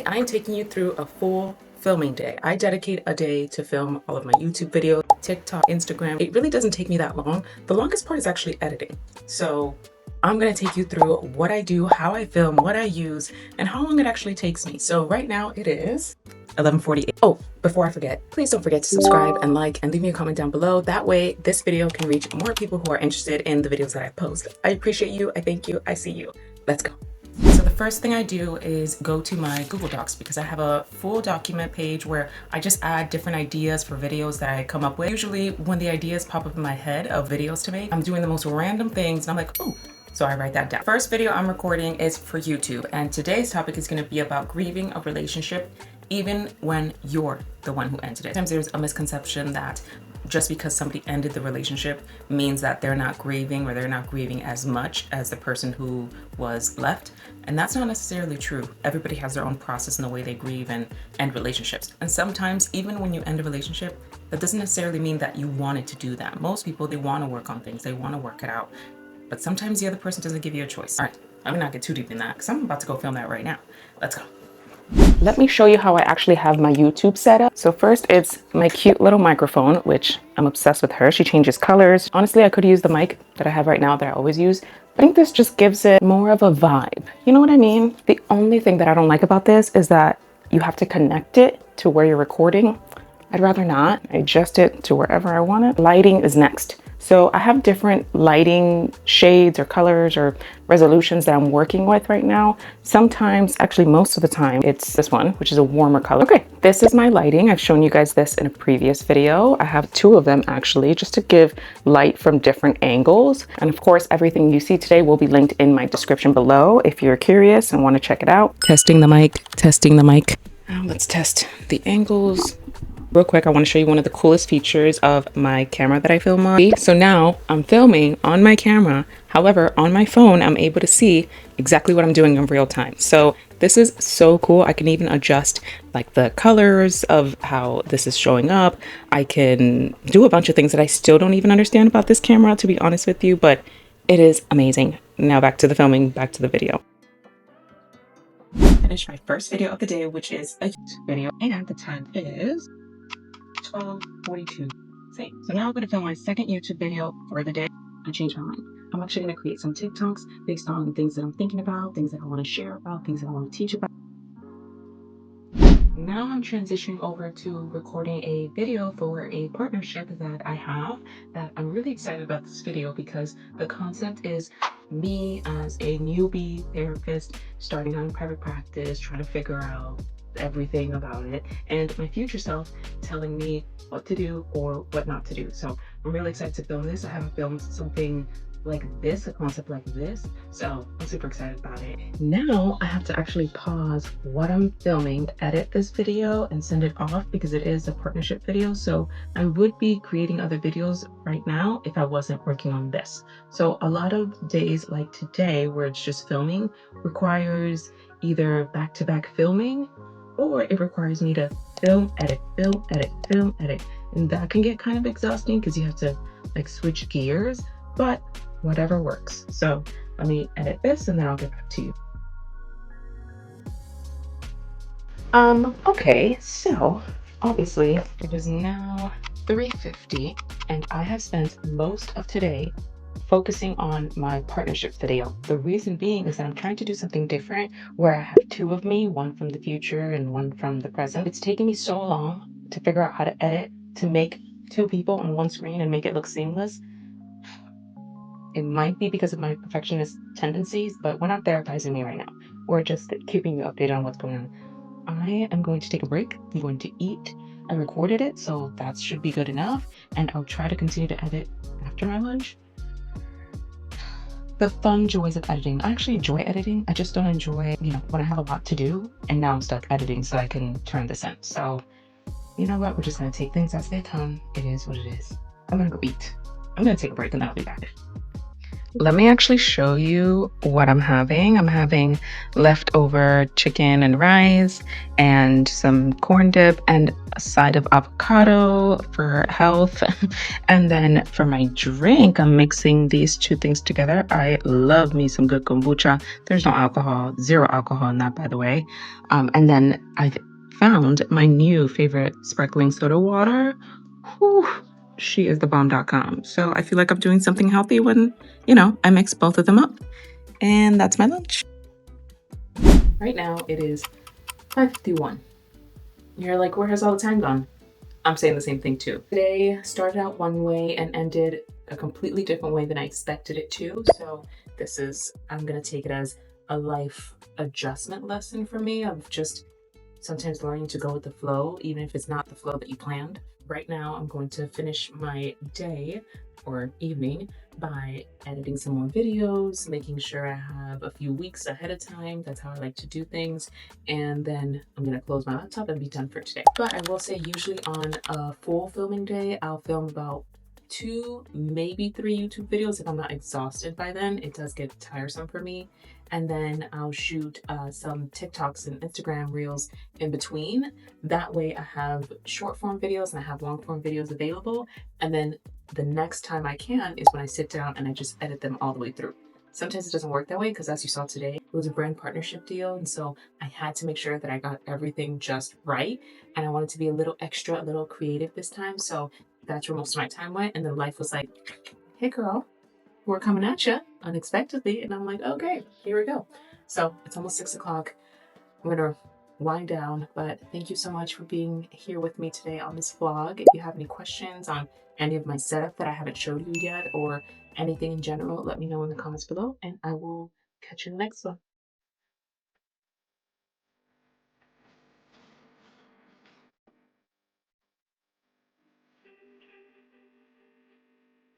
I am taking you through a full filming day. I dedicate a day to film all of my YouTube videos, TikTok, Instagram. It really doesn't take me that long. The longest part is actually editing. So I'm gonna take you through what I do, how I film, what I use, and how long it actually takes me. So right now it is 11:48. Oh, before I forget, please don't forget to subscribe and like and leave me a comment down below. That way this video can reach more people who are interested in the videos that I post. I appreciate you, I thank you, I see you. Let's go. So the first thing I do is go to my Google Docs because I have a full document page where I just add different ideas for videos that I come up with. Usually when the ideas pop up in my head of videos to make, I'm doing the most random things and I'm like, oh, so I write that down. First video I'm recording is for YouTube, and today's topic is going to be about grieving a relationship even when you're the one who ended it. Sometimes there's a misconception that just because somebody ended the relationship means that they're not grieving, or they're not grieving as much as the person who was left. And that's not necessarily true. Everybody has their own process in the way they grieve and end relationships. And sometimes even when you end a relationship, that doesn't necessarily mean that you wanted to do that. Most people, they want to work on things, they want to work it out. But sometimes the other person doesn't give you a choice. All right, I'm gonna not get too deep in that because I'm about to go film that right now. Let's go. Let me show you how I actually have my YouTube set up. So first it's my cute little microphone, which I'm obsessed with her. She changes colors. Honestly, I could use the mic that I have right now that I always use. I think this just gives it more of a vibe. You know what I mean? The only thing that I don't like about this is that you have to connect it to where you're recording. I'd rather not. I adjust it to wherever I want it. Lighting is next. So I have different lighting shades or colors or resolutions that I'm working with right now. Sometimes, actually most of the time, it's this one, which is a warmer color. Okay, this is my lighting. I've shown you guys this in a previous video. I have two of them actually, just to give light from different angles. And of course, everything you see today will be linked in my description below if you're curious and want to check it out. Testing the mic, testing the mic. Now let's test the angles. Real quick, I want to show you one of the coolest features of my camera that I film on. So now I'm filming on my camera. However, on my phone, I'm able to see exactly what I'm doing in real time. So this is so cool. I can even adjust like the colors of how this is showing up. I can do a bunch of things that I still don't even understand about this camera, to be honest with you, but it is amazing. Now back to the filming, back to the video. Finish my first video of the day, which is a YouTube video, and the time is 12:42. Same. So now I'm going to film my second YouTube video for the day. I changed my mind. I'm actually going to create some TikToks based on things that I'm thinking about, things that I want to share about, things that I want to teach about. Now I'm transitioning over to recording a video for a partnership that I have, that I'm really excited about this video because the concept is me as a newbie therapist starting on private practice, trying to figure out everything about it, and my future self telling me what to do or what not to do. So I'm really excited to film this. I haven't filmed something like this, a concept like this, so I'm super excited about it. Now I have to actually pause what I'm filming, edit this video and send it off because it is a partnership video. So I would be creating other videos right now if I wasn't working on this. So a lot of days like today where it's just filming requires either back-to-back filming, or it requires me to film, edit, film, edit, film, edit. And that can get kind of exhausting because you have to like switch gears, but whatever works. So let me edit this and then I'll get back to you. Okay, so obviously it is now 3:50 and I have spent most of today focusing on my partnership video. The reason being is that I'm trying to do something different where I have two of me, one from the future and one from the present. It's taken me so long to figure out how to edit to make two people on one screen and make it look seamless. It might be because of my perfectionist tendencies, but we're not therapizing me right now. We're just keeping you updated on what's going on. I am going to take a break. I'm going to eat. I recorded it, so that should be good enough. And I'll try to continue to edit after my lunch. The fun joys of editing. I actually enjoy editing. I just don't enjoy, when I have a lot to do and now I'm stuck editing so I can turn this in. So, you know what? We're just going to take things as they come. It is what it is. I'm going to go eat. I'm going to take a break and then I'll be back. Let me actually show you what I'm having. I'm having leftover chicken and rice and some corn dip and a side of avocado for health. And then for my drink, I'm mixing these two things together. I love me some good kombucha. There's no alcohol, zero alcohol in that, by the way. And then I found my new favorite sparkling soda water. Whew, she is the bomb.com. So I feel like I'm doing something healthy when I mix both of them up. And that's my lunch. Right now it is 5:51. You're like, where has all the time gone? I'm saying the same thing too. Today started out one way and ended a completely different way than I expected it to. So I'm gonna take it as a life adjustment lesson for me of just sometimes learning to go with the flow, even if it's not the flow that you planned. Right now, I'm going to finish my day or evening by editing some more videos, making sure I have a few weeks ahead of time. That's how I like to do things. And then I'm going to close my laptop and be done for today. But I will say, usually on a full filming day, I'll film about 2, maybe 3 YouTube videos if I'm not exhausted by then. It does get tiresome for me. And then I'll shoot some TikToks and Instagram reels in between. That way I have short form videos and I have long form videos available. And then the next time I can is when I sit down and I just edit them all the way through. Sometimes it doesn't work that way because, as you saw today, it was a brand partnership deal. And so I had to make sure that I got everything just right. And I wanted to be a little extra, a little creative this time. So that's where most of my time went. And then life was like, hey, girl, we're coming at you unexpectedly. And I'm like, okay, here we go. So it's almost 6 o'clock. I'm going to wind down, but thank you so much for being here with me today on this vlog. If you have any questions on any of my setup that I haven't showed you yet or anything in general, let me know in the comments below and I will catch you in the next one.